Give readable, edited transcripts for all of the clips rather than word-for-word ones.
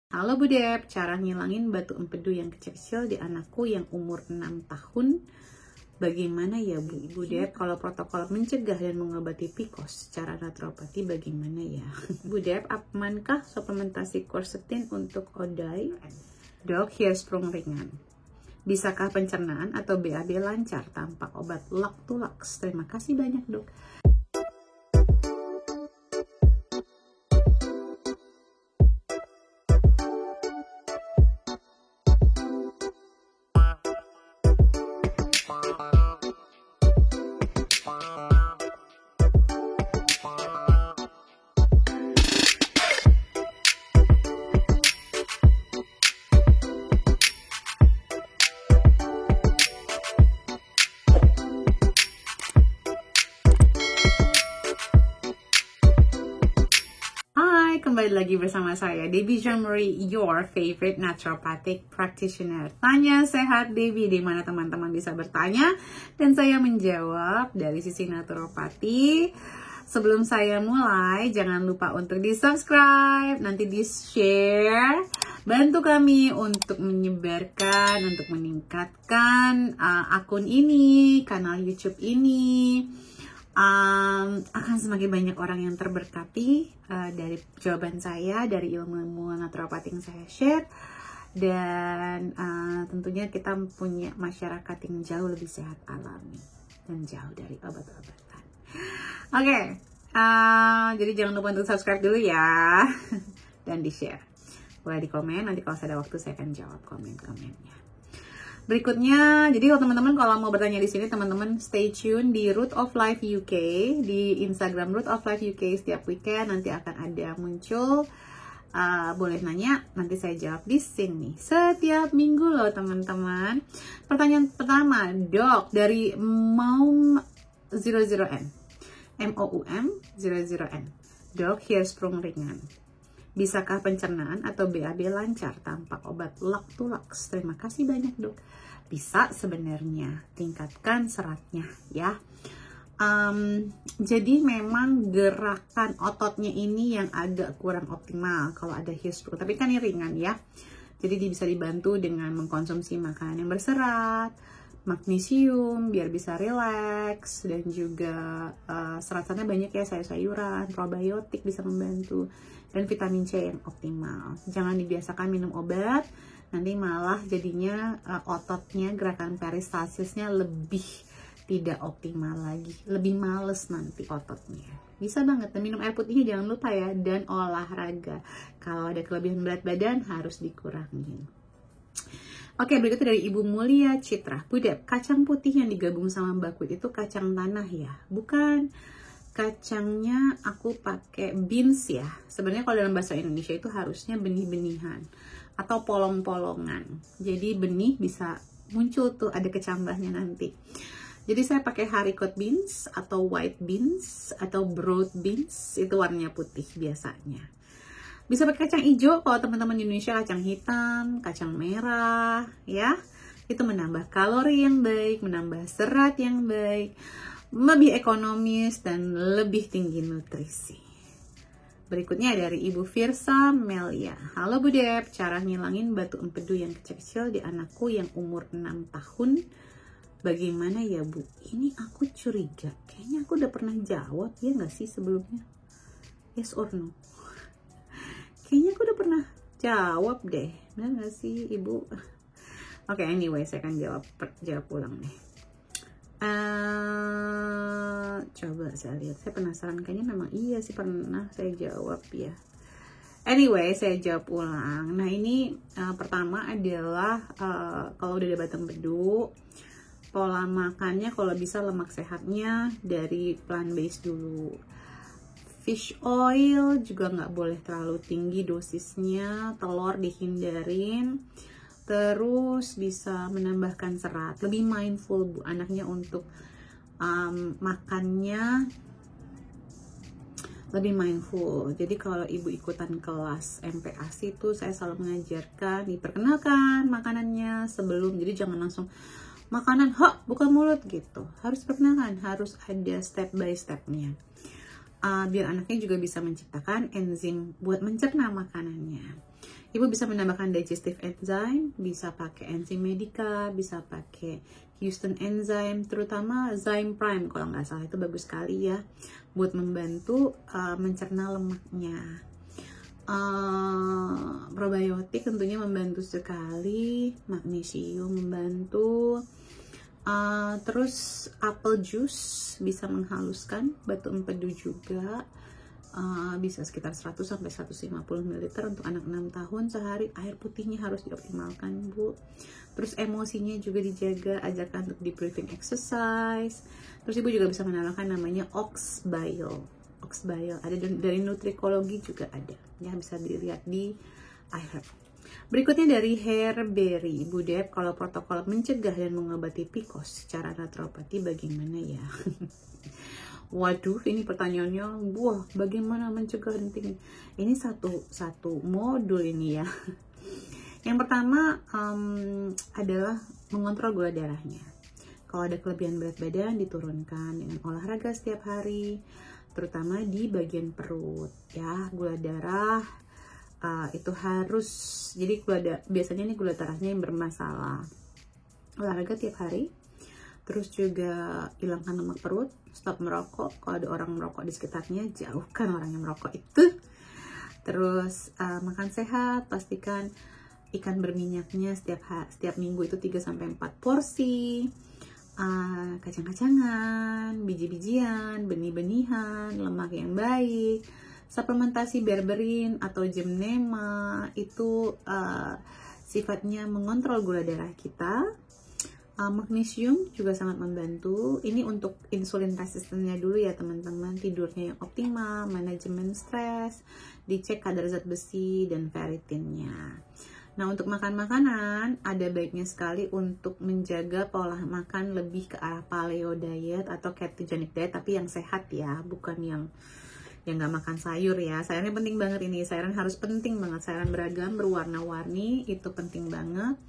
Halo Bu Dep, cara ngilangin batu empedu yang kecil-kecil di anakku yang umur 6 tahun. Bagaimana ya Bu Dep, kalau protokol mencegah dan mengobati PCOS secara naturopati bagaimana ya? Bu Dep, amankah suplementasi quercetin untuk ODAI? Dok, hirsprung ringan. Bisakah pencernaan atau BAB lancar tanpa obat Lactulux? Terima kasih banyak dok. Kembali lagi bersama saya, Debbie Jean-Marie, your favorite naturopathic practitioner. Tanya sehat Debbie, di mana teman-teman bisa bertanya dan saya menjawab dari sisi naturopati. Sebelum saya mulai, jangan lupa untuk di-subscribe, nanti di-share. Bantu kami untuk menyebarkan, untuk meningkatkan akun ini, kanal YouTube ini. Akan semakin banyak orang yang terberkati dari jawaban saya, dari ilmu naturopati yang saya share, dan tentunya kita punya masyarakat yang jauh lebih sehat alami dan jauh dari obat-obatan. Oke, jadi jangan lupa untuk subscribe dulu ya dan di share. Boleh di komen, nanti kalau ada waktu saya akan jawab komen-komennya. Berikutnya, jadi kalau teman-teman kalau mau bertanya di sini, teman-teman stay tune di Root of Life UK, di Instagram Root of Life UK setiap weekend nanti akan ada muncul. Boleh nanya, nanti saya jawab di sini setiap minggu loh teman-teman. Pertanyaan pertama, dok, dari Moum00N, MOUM00N, dok, hirsprung ringan. Bisakah pencernaan atau BAB lancar tanpa obat Lactulux? Terima kasih banyak dok. Bisa sebenarnya, tingkatkan seratnya ya. Jadi memang gerakan ototnya ini yang agak kurang optimal kalau ada hirsprung. Tapi kan ini ringan ya. Jadi bisa dibantu dengan mengkonsumsi makanan yang berserat, magnesium biar bisa rileks, dan juga serat-seratnya banyak ya, sayur-sayuran, probiotik bisa membantu, dan vitamin C yang optimal. Jangan dibiasakan minum obat, nanti malah jadinya ototnya, gerakan peristalsisnya lebih tidak optimal lagi, lebih males nanti ototnya. Bisa banget, dan minum air putihnya jangan lupa ya, dan olahraga. Kalau ada kelebihan berat badan harus dikurangin. Oke, berikutnya dari Ibu Mulia Citra. Bu Dep, kacang putih yang digabung sama buckwheat itu kacang tanah ya? Bukan. Kacangnya aku pakai beans ya. Sebenarnya kalau dalam bahasa Indonesia itu harusnya benih-benihan atau polong-polongan. Jadi benih bisa muncul tuh, ada kecambahnya nanti. Jadi saya pakai haricot beans atau white beans atau broad beans, itu warnanya putih biasanya. Bisa pakai kacang hijau kalau teman-teman di Indonesia, kacang hitam, kacang merah ya. Itu menambah kalori yang baik, menambah serat yang baik, lebih ekonomis dan lebih tinggi nutrisi. Berikutnya dari Ibu Firsa Melia. Halo Bu Dep, cara ngilangin batu empedu yang kecil-kecil di anakku yang umur 6 tahun. Bagaimana ya Bu? Ini aku curiga, kayaknya aku udah pernah jawab ya nggak sih sebelumnya? Yes or no? Kayaknya aku udah pernah jawab deh, benar nggak sih Ibu? Oke, anyway, saya akan jawab ulang nih. Coba saya lihat, saya penasaran, kayaknya memang iya sih pernah saya jawab ya. Anyway, saya jawab ulang. Nah ini pertama adalah kalau udah ada batu empedu, pola makannya kalau bisa lemak sehatnya dari plant based dulu. Fish oil juga nggak boleh terlalu tinggi dosisnya, telur dihindarin. Terus bisa menambahkan serat, lebih mindful Bu anaknya untuk makannya, lebih mindful. Jadi kalau ibu ikutan kelas MPASI itu saya selalu mengajarkan, diperkenalkan makanannya sebelum, jadi jangan langsung makanan buka mulut gitu, harus perkenalkan, harus ada step by stepnya. Biar anaknya juga bisa menciptakan enzim buat mencerna makanannya. Ibu bisa menambahkan digestive enzyme, bisa pakai enzim medica, bisa pakai Houston enzyme, terutama Zyme Prime kalau nggak salah, itu bagus sekali ya buat membantu mencerna lemaknya. Probiotik tentunya membantu sekali, magnesium membantu. Terus apple juice bisa menghaluskan, batu empedu juga. Bisa sekitar 100 sampai 150 ml untuk anak 6 tahun sehari. Air putihnya harus dioptimalkan, Bu. Terus emosinya juga dijaga, ajarkan untuk deep breathing exercise. Terus Ibu juga bisa menambahkan namanya ox bile. Ox bile ada dari nutrikologi juga ada. Ya, bisa dilihat di iHerb. Berikutnya dari Hairberry, Ibu Dep, kalau protokol mencegah dan mengobati PCOS secara naturopati bagaimana ya? Waduh, ini pertanyaannya, wah, bagaimana mencegah dan tinggi? Ini satu modul ini ya. Yang pertama adalah mengontrol gula darahnya. Kalau ada kelebihan berat badan, diturunkan dengan olahraga setiap hari, terutama di bagian perut. Ya, gula darah itu harus, jadi biasanya ini gula darahnya yang bermasalah. Olahraga tiap hari. Terus juga hilangkan lemak perut, stop merokok. Kalau ada orang merokok di sekitarnya, jauhkan orang yang merokok itu. Terus makan sehat, pastikan ikan berminyaknya setiap minggu itu 3-4 porsi. Kacang-kacangan, biji-bijian, benih-benihan, lemak yang baik. Suplementasi berberin atau gymnema itu sifatnya mengontrol gula darah kita. Magnesium juga sangat membantu. Ini untuk insulin resistennya dulu ya teman-teman. Tidurnya yang optimal, manajemen stres, dicek kadar zat besi dan ferritinnya. Nah, untuk makan makanan ada baiknya sekali untuk menjaga pola makan lebih ke arah paleo diet atau ketogenic diet, tapi yang sehat ya, bukan yang nggak makan sayur ya. Sayurnya penting banget ini. Sayuran harus penting banget. Sayuran beragam, berwarna-warni, itu penting banget.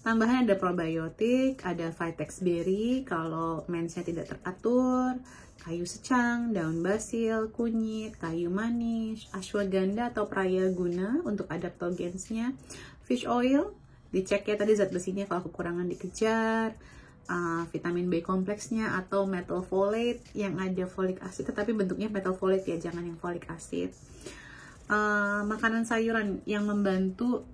Tambahan ada probiotik, ada Vitex berry kalau mensnya tidak teratur, kayu secang, daun basil, kunyit, kayu manis, ashwagandha atau prayaguna untuk adaptogensnya, fish oil, dicek ya tadi zat besinya kalau kekurangan dikejar, vitamin B kompleksnya atau methylfolate yang ada folic acid, tetapi bentuknya methylfolate ya, jangan yang folic acid. Makanan sayuran yang membantu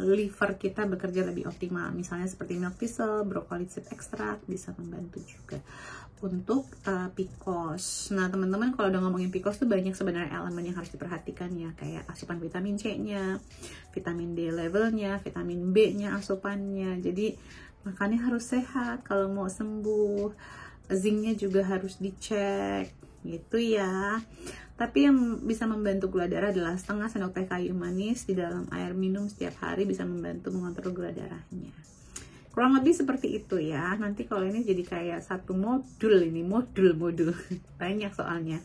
liver kita bekerja lebih optimal, misalnya seperti milk thistle, brokoli seed extract bisa membantu juga untuk PCOS. Nah teman-teman, kalau udah ngomongin PCOS tuh banyak sebenarnya elemen yang harus diperhatikan ya, kayak asupan vitamin C-nya, vitamin D levelnya, vitamin B-nya asupannya. Jadi makannya harus sehat kalau mau sembuh. Zincnya juga harus dicek gitu ya. Tapi yang bisa membantu gula darah adalah setengah sendok teh kayu manis di dalam air minum setiap hari bisa membantu mengontrol gula darahnya. Kurang lebih seperti itu ya. Nanti kalau ini jadi kayak satu modul ini, modul banyak soalnya.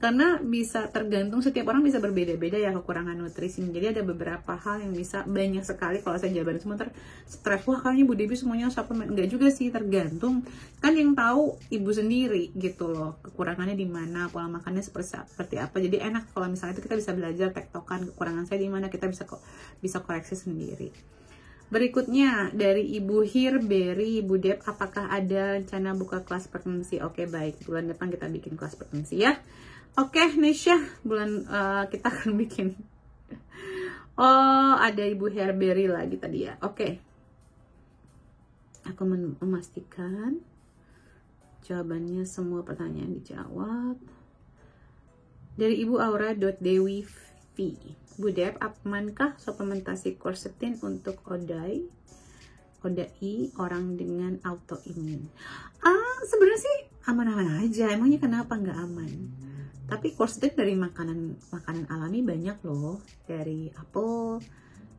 Karena bisa tergantung, setiap orang bisa berbeda-beda ya kekurangan nutrisi. Jadi ada beberapa hal yang bisa banyak sekali. Kalau saya jabarin semua stres, wah kayaknya Bu Debbie semuanya suplemen. Enggak juga sih, tergantung. Kan yang tahu ibu sendiri gitu loh, kekurangannya di mana, pola makannya seperti apa. Jadi enak kalau misalnya itu kita bisa belajar tektokan kekurangan saya di mana, kita bisa koreksi sendiri. Berikutnya dari Ibu Hairberry, Ibu Dep, apakah ada rencana buka kelas pregnancy? Oke, baik, bulan depan kita bikin kelas pregnancy ya. Oke, Nesha, kita akan bikin. Oh, ada Ibu Hairberry lagi tadi ya. Oke. Aku memastikan jawabannya semua pertanyaan dijawab. Dari Ibu Aura.dewi V. Bu Dep, amankah suplementasi quercetin untuk ODAI orang dengan autoimun? Sebenarnya sih aman-aman aja. Emangnya kenapa nggak aman? Tapi quercetin dari makanan alami banyak loh, dari apel,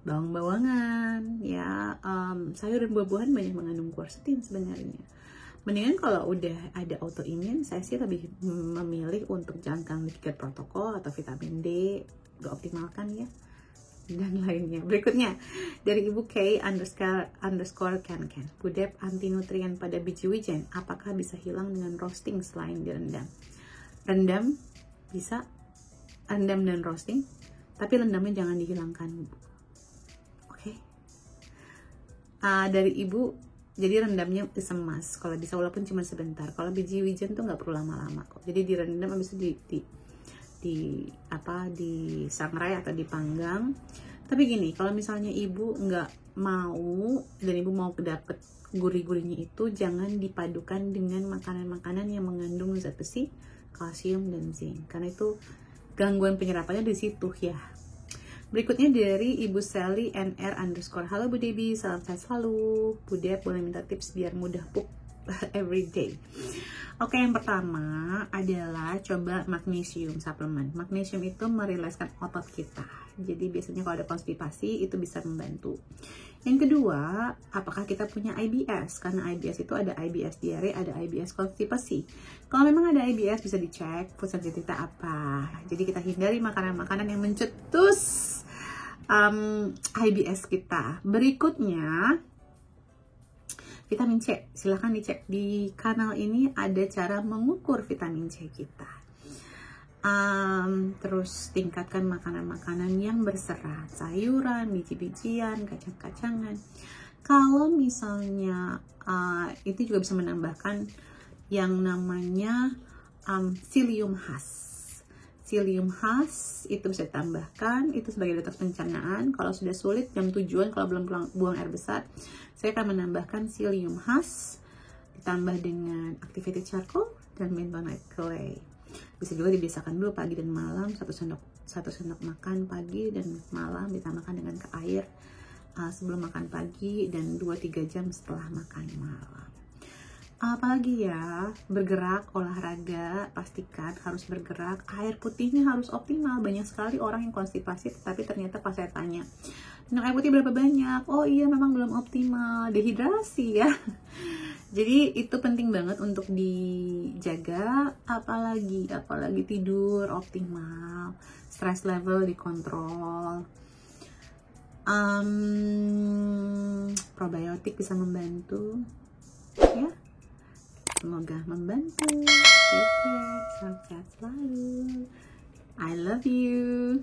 bawang-bawangan, ya sayur dan buah-buahan banyak mengandung quercetin sebenarnya. Mendingan kalau udah ada autoimun, saya sih lebih memilih untuk jangka liquid protokol atau vitamin D, gak optimalkan ya, dan lainnya. Berikutnya dari Ibu K__Ken. Bu Dep, anti nutrien pada biji wijen apakah bisa hilang dengan roasting selain direndam? Rendam bisa, rendam dan roasting, tapi rendamnya jangan dihilangkan. dari ibu, jadi rendamnya disemas kalau bisa, walaupun cuma sebentar. Kalau biji wijen tuh nggak perlu lama-lama kok, jadi direndam habis itu disangrai atau dipanggang. Tapi gini, kalau misalnya ibu nggak mau dan ibu mau dapet gurih-gurihnya itu, jangan dipadukan dengan makanan-makanan yang mengandung zat besi, kalsium, dan zinc, karena itu gangguan penyerapannya di situ ya. Berikutnya dari Ibu Sally NR _ halo Bu Debbie, salam sehat selalu. Bu Deb boleh minta tips biar mudah pup everyday. Oke, yang pertama adalah coba magnesium suplemen. Magnesium itu merilekskan otot kita, jadi biasanya kalau ada konstipasi itu bisa membantu. Yang kedua, apakah kita punya IBS? Karena IBS itu ada IBS diare, ada IBS konstipasi. Kalau memang ada IBS bisa dicek food sensitivity apa. Jadi kita hindari makanan-makanan yang mencetus IBS kita. Berikutnya, vitamin C. Silahkan dicek di kanal ini, ada cara mengukur vitamin C kita. Terus tingkatkan makanan-makanan yang berserat, sayuran, biji-bijian, kacang-kacangan. Kalau misalnya itu juga bisa menambahkan yang namanya psyllium husk. Psyllium husk itu bisa ditambahkan, itu sebagai detox pencernaan. Kalau sudah sulit jam tujuan, kalau belum buang air besar, saya akan menambahkan psyllium husk ditambah dengan activated charcoal dan bentonite clay. Bisa juga dibiasakan dulu pagi dan malam, satu sendok makan pagi dan malam, ditambahkan dengan ke air sebelum makan pagi dan 2-3 jam setelah makan malam. Apalagi ya, bergerak, olahraga, pastikan harus bergerak. Air putihnya harus optimal. Banyak sekali orang yang konstipasi, tapi ternyata pas saya tanya, minum air putih berapa banyak? Oh iya, memang belum optimal, dehidrasi ya. Jadi itu penting banget untuk dijaga, apalagi tidur optimal, stress level dikontrol. Probiotik bisa membantu ya. Semoga membantu. Take care, salam sehat selalu. I love you.